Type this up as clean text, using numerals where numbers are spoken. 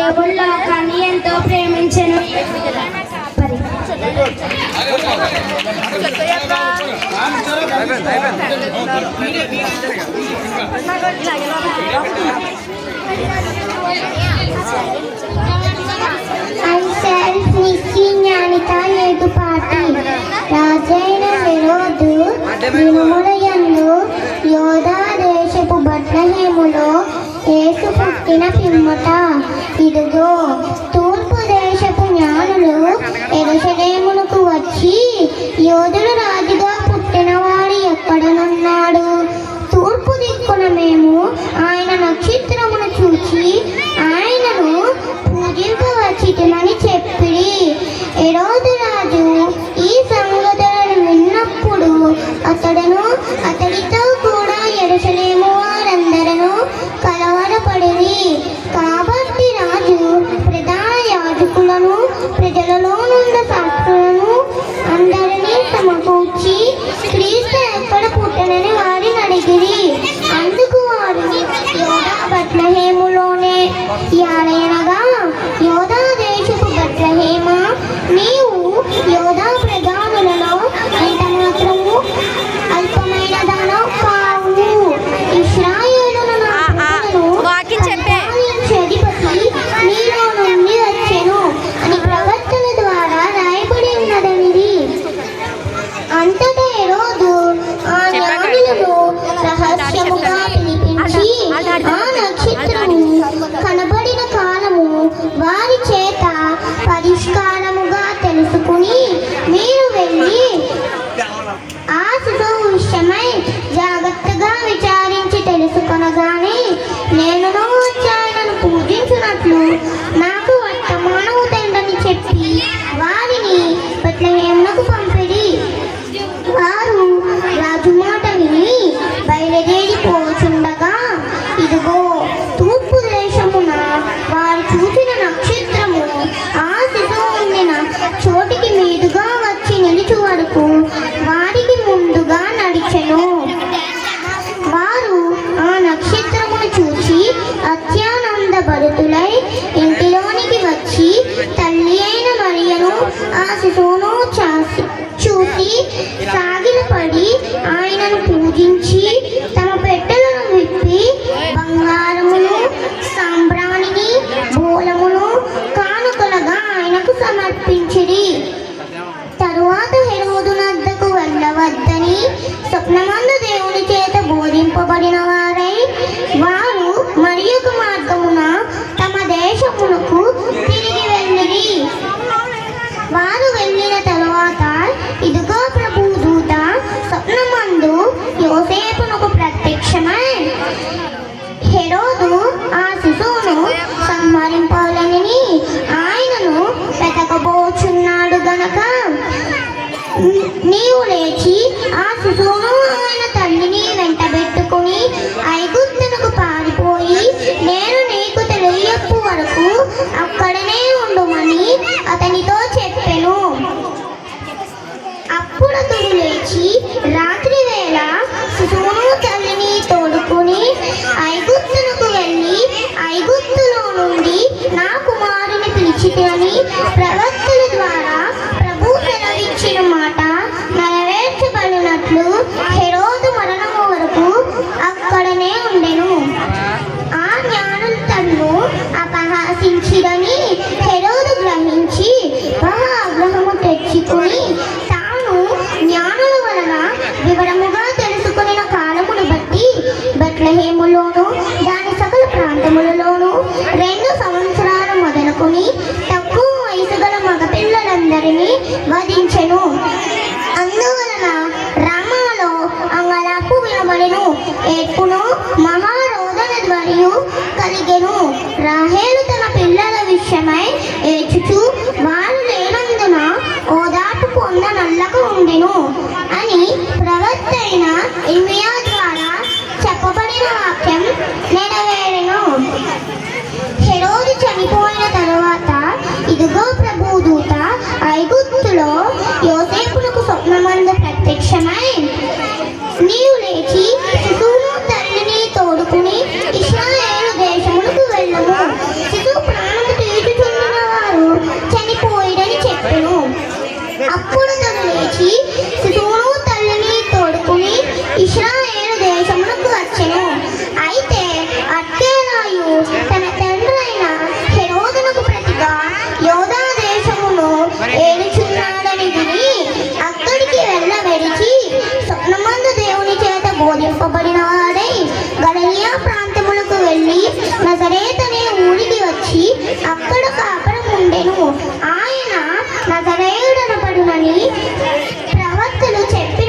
దేవుడు లోకాన్ని ఎంతో ప్రేమించెను. జ్ఞానిత ఏటుపాటి రాజైన హెరోదు దినములయందు యోధా దేశపు బెత్లెహేములో యేసు పుట్టిన పిమ్మట ఇదిగో తూర్పు దేశపు జ్ఞానులు యెరూషలేమునకు వచ్చి యోధుడు రాజుగా పుట్టినవాడు ఎక్కడనున్నాడు? తూర్పు దిక్కున మేము ఆయన నక్షత్రమును చూచి ఆయనను పూజింపవచ్చితిమని చెప్పిరి. హెరోదు రాజు ఈ సంగతులను విన్నప్పుడు అతడును అతడితో కూడా యెరూషలేము వారందరూ కలవరపడిరి. కాబట్టి రాజు ప్రధాన యాజకులను ప్రజలలో నుండి శాస్త్రులను అందరినీ సమకూర్చి క్రీస్తు ఎక్కడ పుట్టనని వారిని అడిగిరి. అందుకు వారు యోధా బెత్లెహేములోనే యాలయనగా యోధా దేశపు బెత్లెహేమా, నీవు యోధా ప్రధానులలో ఎంత మాత్రము అల్పమైన దానవు కావు. ఇశ్రాయేలును నా అధిపతి నీలో నుండి వచ్చెను అని ప్రవక్తల ద్వారా రాయబడి ఉన్నదనిది. అంతటా హెరోదు ఆ జ్ఞానులను రహస్యముగా పిలిపించి ఆ నక్షత్రము కనబడిన కాలము వారి చేత పరిష్కారముగా తెలుసుకుని మీరు వెళ్ళి ఆ శిశువు విషయమై జాగ్రత్తగా విచారించి తెలుసుకొనగానే నేనును ఆయనను పూజించున్నట్లు నాకు వర్తమానము తండ్రిని చెప్పి వారిని బెత్లెహేమునకు పంపిరి. వారు రాజు మాట విని బయలుదేరిపోచుండగా ఇదిగో తూర్పు దేశమున వారు చూసిన నక్షత్రము ఆ శిశువు ఉండిన చోటికి మీదుగా వచ్చి నిలిచు వరకు వారికి ముందుగా నడిచెను. వారు ఆ నక్షత్రమును చూసి అత్యానంద భరితులై ఇంటిలోనికి వచ్చి తల్లి అయిన మరియను ఆ శిశువును చూసి సాగిలపడి ఆయనను పూజించి తమ పెట్టెలను విప్పి బంగారమును సాంబ్రాణిని బోలమును కానుకలుగా ఆయనకు సమర్పించిరి. తరువాత హెరోదు నద్దకు వెళ్ళవద్దని స్వప్నమందు దేవుని చేత బోధింపబడిన వారై వారు మరియొక మార్గమున తమ దేశమునకు తిరిగి వెళ్ళిరి. వారు వెళ్ళిన తరువాత ఇదిగో ప్రభు దూత స్వప్నమందు యోసేపునకు ప్రత్యక్షమై హెరోదు ఆ శిశువును సంహరింపాలని ఆయనను వెతకబోచున్నాడు గనక నీవు లేచి ఆ శిశువును ఆయన తల్లిని వెంటబెట్టుకుని ఐగుప్తునకు పారిపోయి నేను నీకు తెలియపు వరకు అక్కడనే ఉండుమని అతనితో చెప్పెను. అప్పుడు అతడు లేచి రాత్రి వేళ శిశువును తల్లిని తోడుకుని ఐగుప్తునకు వెళ్ళి ఐగుప్తులో నుండి నా కుమారుని పిలిచితిని ప్రవక్తల ద్వారా ప్రభు సెలవిచ్చిన మాట నెరవేర్చబడినట్లు హెరోదు మరణము వరకు అక్కడనే ఉండెను. ఆ జ్ఞానులు తన్ను అపహాసించిరని హెరోదు గ్రహించి ఆగ్రహము తెచ్చుకుని తాను జ్ఞానుల వలన వివరముగా తెలుసుకున్న కాలమును బట్టి బెత్లెహేములోను దాని సకల ప్రాంతములలోను 2 సంవత్సరాలు మొదలుకొని తక్కువ వయసు గల మగపిల్లలందరినీ వధించెను. అందువలన రామాలో అంగలాపు వినబడెను, ఏడ్పును మహారోదన ధ్వనియు కలిగెను. రాహేలు తన పిల్లల విషయమై ఏడ్చుచు వారు లేనందున ఓదార్పు పొందనల్లక ఉండెను అని ప్రవక్త అయిన ఇర్మియా ద్వారా చెప్పబడిన వాక్యం నెరవేరెను. హెరోదు చనిపోయిన తరువాత ఇదిగో ప్రభు దూత ఐగుప్తులో యోసేపునకు స్వప్నమందు ప్రత్యక్షమై నీవు లేచి శిశువును తల్లిని తోడుకుని ఇశ్రాయేలు దేశమునకు వెళ్ళము. శిశువు ప్రాణము అక్కడ కాపురం ఉండెను. ఆయన నజరేయుడనబడునని ప్రవక్తలు చెప్పి